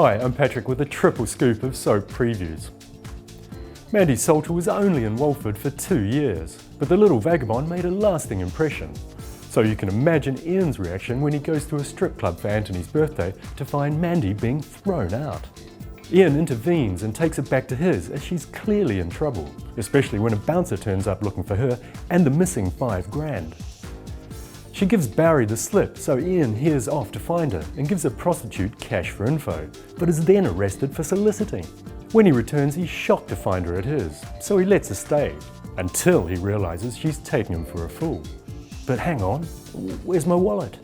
Hi, I'm Patrick with a triple scoop of soap previews. Mandy Salter was only in Walford for 2 years, but the little vagabond made a lasting impression. So you can imagine Ian's reaction when he goes to a strip club for Anthony's birthday to find Mandy being thrown out. Ian intervenes and takes it back to his as she's clearly in trouble, especially when a bouncer turns up looking for her and the missing $5,000. She gives Barry the slip, so Ian heads off to find her and gives a prostitute cash for info, but is then arrested for soliciting. When he returns, he's shocked to find her at his, so he lets her stay, until he realises she's taken him for a fool. But hang on, where's my wallet?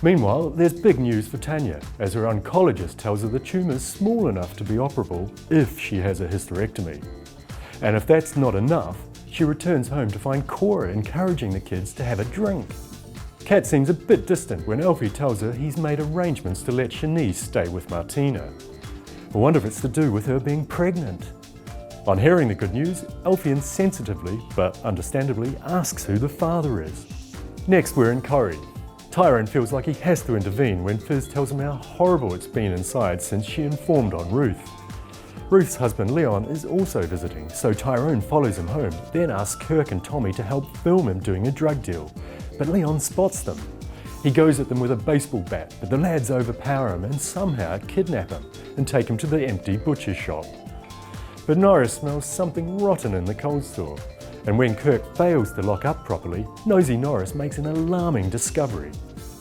Meanwhile, there's big news for Tanya, as her oncologist tells her the tumour's small enough to be operable if she has a hysterectomy. And if that's not enough, she returns home to find Cora encouraging the kids to have a drink. Kat seems a bit distant when Alfie tells her he's made arrangements to let Shanice stay with Martina. I wonder if it's to do with her being pregnant. On hearing the good news, Alfie insensitively, but understandably, asks who the father is. Next we're in Corrie. Tyrone feels like he has to intervene when Fizz tells him how horrible it's been inside since she informed on Ruth. Ruth's husband Leon is also visiting, so Tyrone follows him home, then asks Kirk and Tommy to help film him doing a drug deal. But Leon spots them. He goes at them with a baseball bat, but the lads overpower him and somehow kidnap him and take him to the empty butcher shop. But Norris smells something rotten in the cold store, and when Kirk fails to lock up properly, Nosy Norris makes an alarming discovery.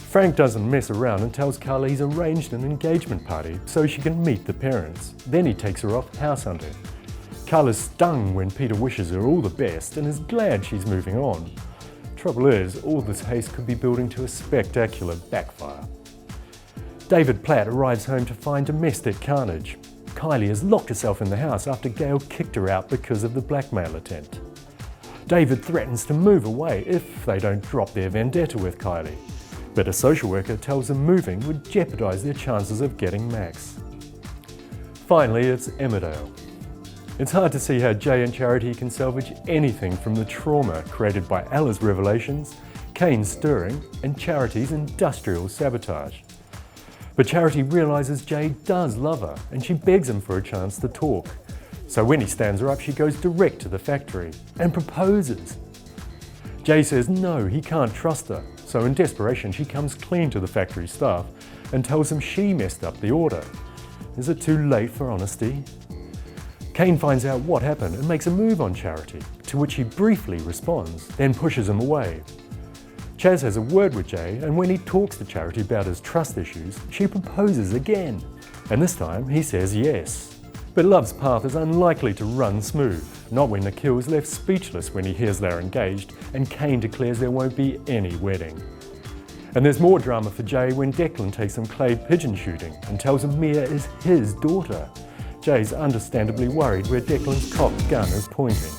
Frank doesn't mess around and tells Carla he's arranged an engagement party so she can meet the parents. Then he takes her off house hunting. Carla's stung when Peter wishes her all the best and is glad she's moving on. Trouble is, all this haste could be building to a spectacular backfire. David Platt arrives home to find domestic carnage. Kylie has locked herself in the house after Gail kicked her out because of the blackmail attempt. David threatens to move away if they don't drop their vendetta with Kylie. But a social worker tells them moving would jeopardise their chances of getting Max. Finally, it's Emmerdale. It's hard to see how Jay and Charity can salvage anything from the trauma created by Ella's revelations, Kane's stirring, and Charity's industrial sabotage. But Charity realises Jay does love her, and she begs him for a chance to talk. So when he stands her up, she goes direct to the factory and proposes. Jay says no, he can't trust her. So in desperation, she comes clean to the factory staff and tells them she messed up the order. Is it too late for honesty? Kane finds out what happened and makes a move on Charity, to which he briefly responds, then pushes him away. Chaz has a word with Jay, and when he talks to Charity about his trust issues, she proposes again. And this time, he says yes. But Love's path is unlikely to run smooth, not when Nikhil is left speechless when he hears they're engaged and Kane declares there won't be any wedding. And there's more drama for Jay when Declan takes him clay pigeon shooting and tells him Mia is his daughter. Jay's understandably worried where Declan's cocked gun is pointing.